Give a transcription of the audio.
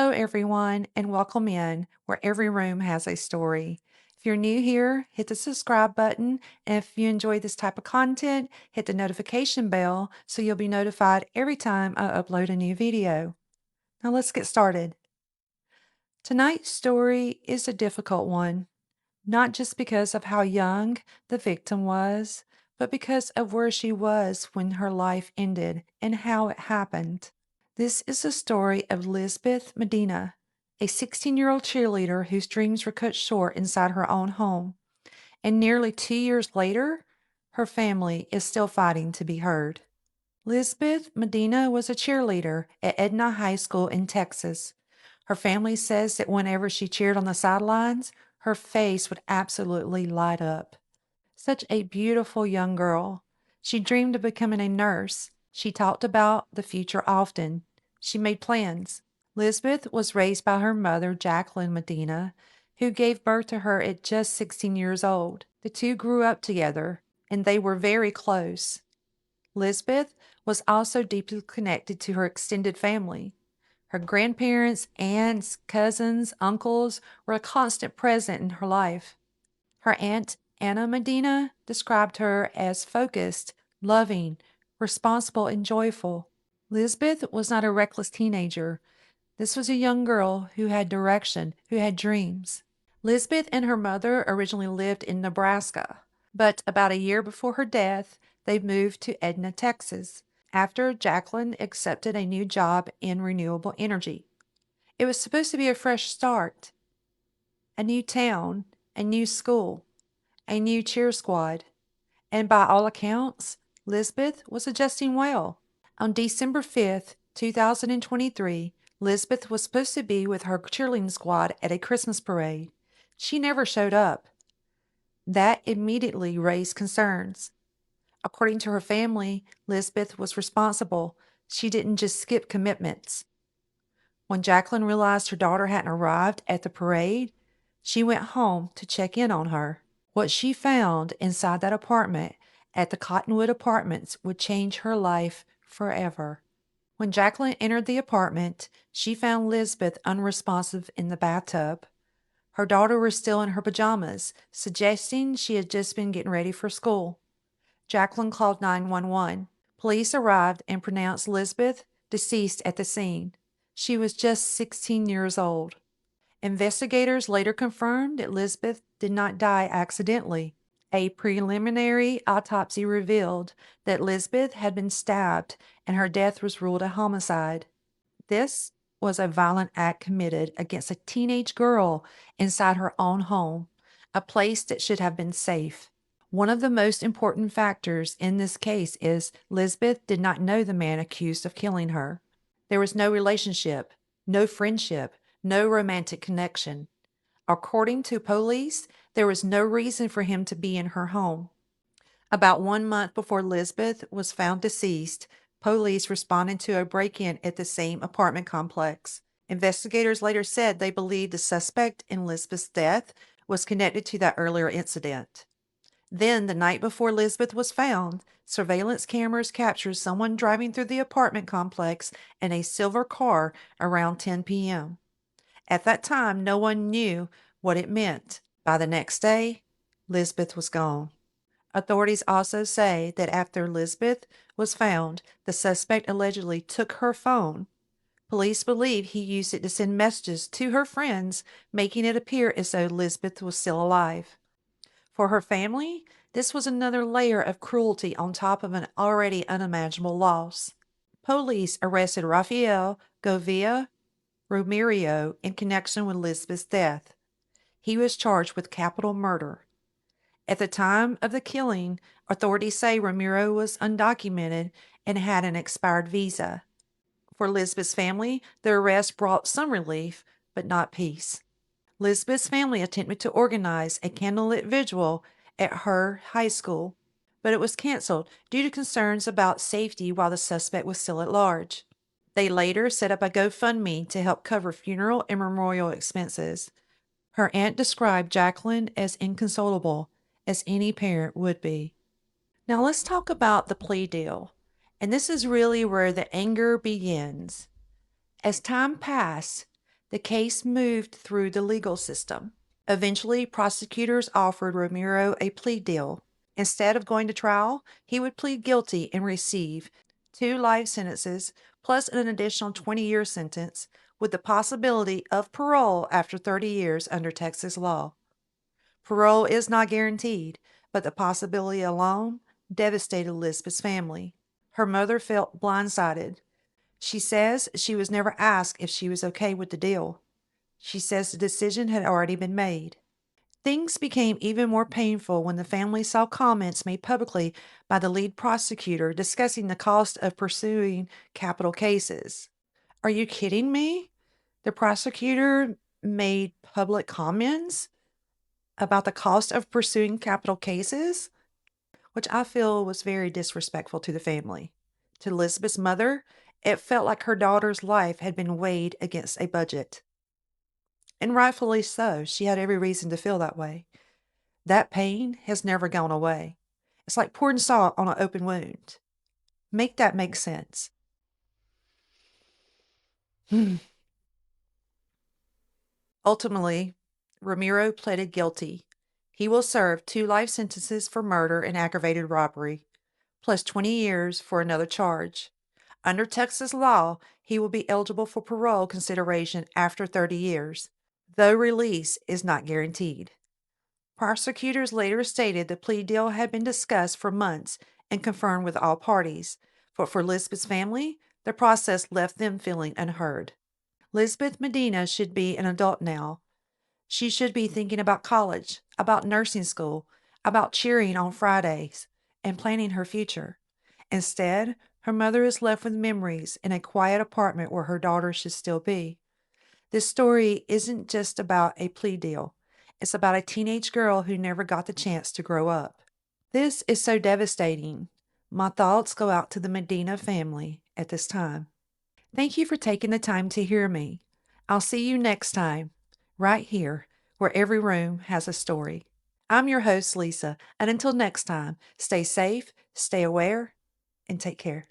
Hello, everyone, and welcome in where every room has a story. If you're new here, hit the subscribe button. And if you enjoy this type of content, hit the notification bell so you'll be notified every time I upload a new video. Now let's get started. Tonight's story is a difficult one, not just because of how young the victim was, but because of where she was when her life ended and how it happened. This is the story of Lizbeth Medina, a 16-year-old cheerleader whose dreams were cut short inside her own home. And nearly 2 years later, her family is still fighting to be heard. Lizbeth Medina was a cheerleader at Edna High School in Texas. Her family says that whenever she cheered on the sidelines, her face would absolutely light up. Such a beautiful young girl. She dreamed of becoming a nurse. She talked about the future often. She made plans. Lizbeth was raised by her mother, Jacqueline Medina, who gave birth to her at just 16 years old. The two grew up together, and they were very close. Lizbeth was also deeply connected to her extended family. Her grandparents, aunts, cousins, uncles were a constant present in her life. Her aunt, Anna Medina, described her as focused, loving, responsible, and joyful. Lizbeth was not a reckless teenager. This was a young girl who had direction, who had dreams. Lizbeth and her mother originally lived in Nebraska, but about a year before her death, they moved to Edna, Texas, after Jacqueline accepted a new job in renewable energy. It was supposed to be a fresh start, a new town, a new school, a new cheer squad, and by all accounts, Lizbeth was adjusting well. On December 5th, 2023, Lizbeth was supposed to be with her cheerleading squad at a Christmas parade. She never showed up. That immediately raised concerns. According to her family, Lizbeth was responsible. She didn't just skip commitments. When Jacqueline realized her daughter hadn't arrived at the parade, she went home to check in on her. What she found inside that apartment at the Cottonwood Apartments would change her life forever. When Jacqueline entered the apartment, she found Lizbeth unresponsive in the bathtub. Her daughter was still in her pajamas, suggesting she had just been getting ready for school. Jacqueline called 911. Police arrived and pronounced Lizbeth deceased at the scene. She was just 16 years old. Investigators later confirmed that Lizbeth did not die accidentally. A preliminary autopsy revealed that Lizbeth had been stabbed and her death was ruled a homicide. This was a violent act committed against a teenage girl inside her own home, a place that should have been safe. One of the most important factors in this case is Lizbeth did not know the man accused of killing her. There was no relationship, no friendship, no romantic connection. According to police, there was no reason for him to be in her home. About 1 month before Lizbeth was found deceased, police responded to a break-in at the same apartment complex. Investigators later said they believed the suspect in Lizbeth's death was connected to that earlier incident. Then, the night before Lizbeth was found, surveillance cameras captured someone driving through the apartment complex in a silver car around 10 p.m. At that time, no one knew what it meant. By the next day, Lizbeth was gone. Authorities also say that after Lizbeth was found, the suspect allegedly took her phone. Police believe he used it to send messages to her friends, making it appear as though Lizbeth was still alive. For her family, this was another layer of cruelty on top of an already unimaginable loss. Police arrested Rafael Govia Romerio in connection with Lizbeth's death. He was charged with capital murder. At the time of the killing, authorities say Romero was undocumented and had an expired visa. For Lizbeth's family, the arrest brought some relief, but not peace. Lizbeth's family attempted to organize a candlelit vigil at her high school, but it was canceled due to concerns about safety while the suspect was still at large. They later set up a GoFundMe to help cover funeral and memorial expenses. Her aunt described Jacqueline as inconsolable, as any parent would be. Now let's talk about the plea deal. And this is really where the anger begins. As time passed, The case moved through the legal system. Eventually, prosecutors offered Ramiro a plea deal. Instead of going to trial, he would plead guilty and receive 2 life sentences plus an additional 20-year sentence with the possibility of parole after 30 years under Texas law. Parole is not guaranteed, but the possibility alone devastated Lizbeth's family. Her mother felt blindsided. She says she was never asked if she was okay with the deal. She says the decision had already been made. Things became even more painful when the family saw comments made publicly by the lead prosecutor discussing the cost of pursuing capital cases. Are you kidding me? The prosecutor made public comments about the cost of pursuing capital cases, which I feel was very disrespectful to the family. To Elizabeth's mother, it felt like her daughter's life had been weighed against a budget. And rightfully so, she had every reason to feel that way. That pain has never gone away. It's like pouring salt on an open wound. Make that make sense. Ultimately, Ramiro pleaded guilty. He will serve 2 life sentences for murder and aggravated robbery, plus 20 years for another charge. Under Texas law, he will be eligible for parole consideration after 30 years, though release is not guaranteed. Prosecutors later stated the plea deal had been discussed for months and confirmed with all parties, but for Lizbeth's family, the process left them feeling unheard. Lizbeth Medina should be an adult now. She should be thinking about college, about nursing school, about cheering on Fridays, and planning her future. Instead, her mother is left with memories in a quiet apartment where her daughter should still be. This story isn't just about a plea deal. It's about a teenage girl who never got the chance to grow up. This is so devastating. My thoughts go out to the Medina family at this time. Thank you for taking the time to hear me. I'll see you next time, right here, where every room has a story. I'm your host, Lisa, and until next time, stay safe, stay aware, and take care.